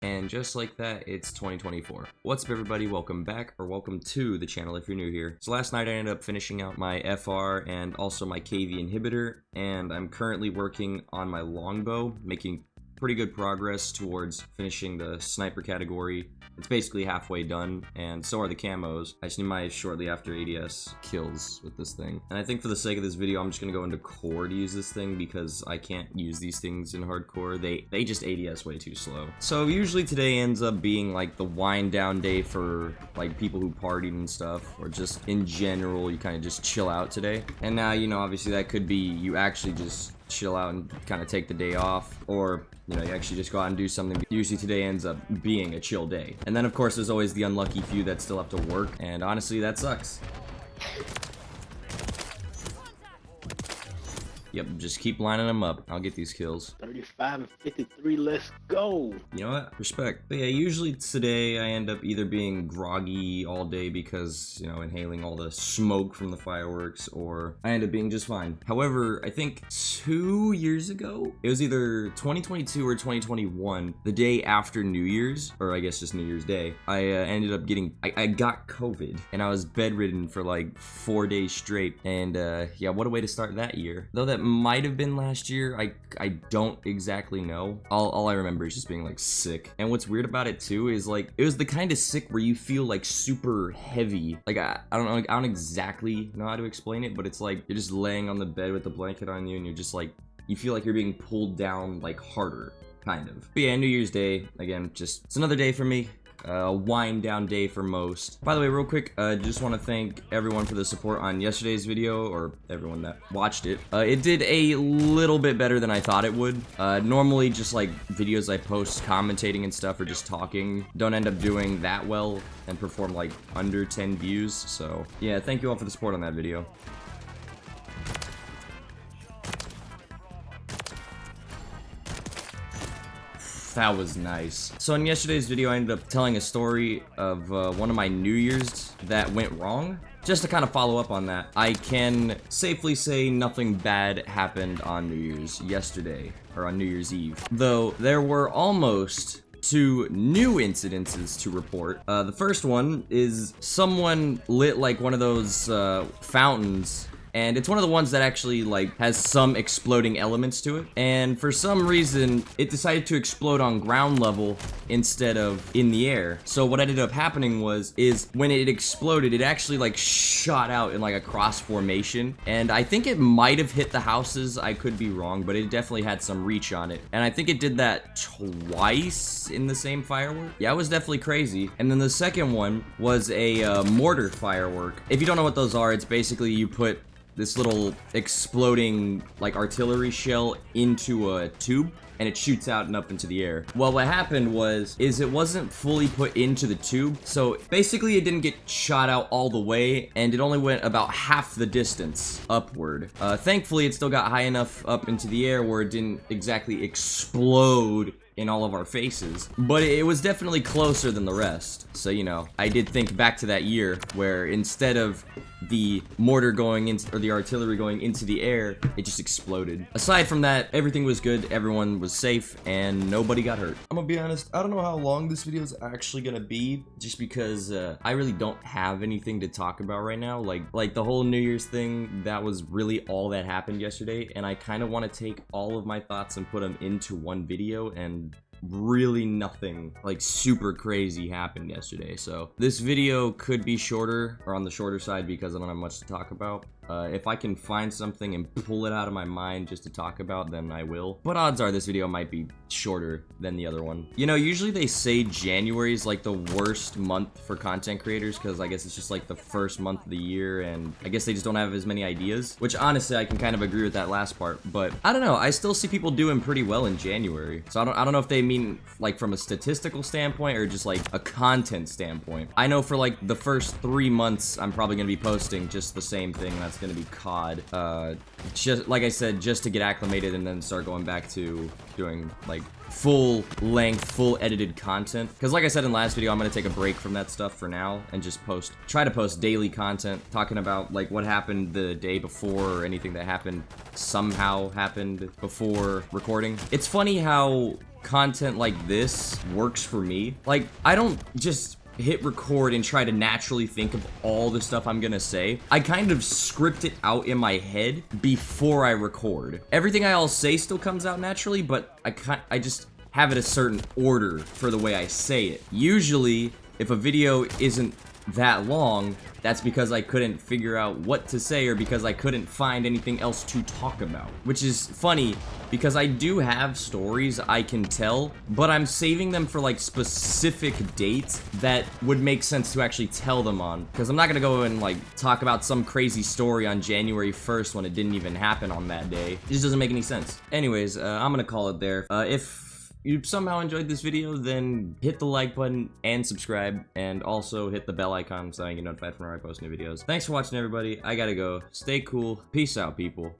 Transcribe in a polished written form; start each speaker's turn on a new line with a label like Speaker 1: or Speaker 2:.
Speaker 1: And just like that, it's 2024. What's up, everybody? Welcome back, or welcome to the channel if you're new here. So last night I ended up finishing out my FR and also my KV inhibitor, and I'm currently working on my longbow, making pretty good progress towards finishing the sniper category. It's basically halfway done, and so are the camos. I just need my shortly after ADS kills with this thing. And I think for the sake of this video, I'm just gonna go into core to use this thing because I can't use these things in hardcore. They just ADS way too slow. So usually today ends up being like the wind down day for like people who partied and stuff, or just in general, you kind of just chill out today. And now, you know, obviously that could be you actually just chill out and kind of take the day off, or you know, you actually just go out and do something. Usually today ends up being a chill day. And then of course there's always the unlucky few that still have to work, and honestly that sucks. Yep, just keep lining them up. I'll get these kills.
Speaker 2: 35 and 53, let's go.
Speaker 1: You know what? Respect. But yeah, usually today I end up either being groggy all day because, you know, inhaling all the smoke from the fireworks, or I end up being just fine. However, I think 2 years ago, it was either 2022 or 2021, the day after New Year's, or I guess just New Year's Day, I ended up getting, I got COVID, and I was bedridden for like 4 days straight. And yeah, what a way to start that year. Though that might have been last year, I don't exactly know. All I remember is just being like sick. And what's weird about it too is like it was the kind of sick where you feel like super heavy. Like I don't know, like, I don't exactly know how to explain it, but it's like you're just laying on the bed with the blanket on you and you're just like, you feel like you're being pulled down like harder, kind of. But yeah, New Year's Day, again, just it's another day for me. A wind down day for most. By the way, real quick, just want to thank everyone for the support on yesterday's video, or everyone that watched it. It did a little bit better than I thought it would. Normally just like videos I post commentating and stuff or just talking don't end up doing that well and perform like under 10 views. So yeah, thank you all for the support on that video. That was nice. So in yesterday's video, I ended up telling a story of one of my New Year's that went wrong. Just to kind of follow up on that, I can safely say nothing bad happened on New Year's yesterday, or on New Year's Eve. Though there were almost 2 new incidences to report. The first one is someone lit like one of those fountains, and it's one of the ones that actually like has some exploding elements to it, and for some reason it decided to explode on ground level instead of in the air. So what ended up happening is when it exploded, it actually like shot out in like a cross formation, and I think it might have hit the houses. I could be wrong, but it definitely had some reach on it, and I think it did that twice in the same firework. Yeah, it was definitely crazy. And then the second one was a mortar firework. If you don't know what those are, it's basically you put this little exploding like artillery shell into a tube and it shoots out and up into the air. Well, what happened is it wasn't fully put into the tube, so basically it didn't get shot out all the way, and it only went about half the distance upward. Thankfully, it still got high enough up into the air where it didn't exactly explode in all of our faces, but it was definitely closer than the rest. So, you know, I did think back to that year where instead of the mortar going into, or the artillery going into the air, it just exploded. Aside from that, everything was good, everyone was safe, and nobody got hurt. I'm gonna be honest, I don't know how long this video is actually gonna be, just because I really don't have anything to talk about right now. Like the whole New Year's thing, that was really all that happened yesterday, and I kind of want to take all of my thoughts and put them into one video, and really nothing like super crazy happened yesterday. So this video could be shorter, or on the shorter side, because I don't have much to talk about. If I can find something and pull it out of my mind just to talk about, then I will. But odds are this video might be shorter than the other one. You know, usually they say January is like the worst month for content creators because I guess it's just like the first month of the year, and I guess they just don't have as many ideas, which honestly I can kind of agree with that last part. But I don't know, I still see people doing pretty well in January. So I don't know if they mean like from a statistical standpoint or just like a content standpoint. I know for like the first 3 months I'm probably gonna be posting just the same thing. That's gonna be COD. Just like I said, just to get acclimated and then start going back to doing like full length, full edited content. Because like I said in the last video, I'm gonna take a break from that stuff for now and just try to post daily content talking about like what happened the day before or anything that happened somehow happened before recording. It's funny how content like this works for me. Like, I don't just hit record and try to naturally think of all the stuff I'm gonna say. I kind of script it out in my head before I record. Everything I'll say still comes out naturally, but I just have it a certain order for the way I say it. Usually, if a video isn't that long, that's because I couldn't figure out what to say or because I couldn't find anything else to talk about. Which is funny because I do have stories I can tell, but I'm saving them for like specific dates that would make sense to actually tell them on. Because I'm not gonna go and like talk about some crazy story on January 1st when it didn't even happen on that day. It just doesn't make any sense. Anyways, I'm gonna call it there. If you somehow enjoyed this video, then hit the like button and subscribe, and also hit the bell icon so I get notified whenever I post new videos. Thanks for watching, everybody. I gotta go. Stay cool. Peace out, people.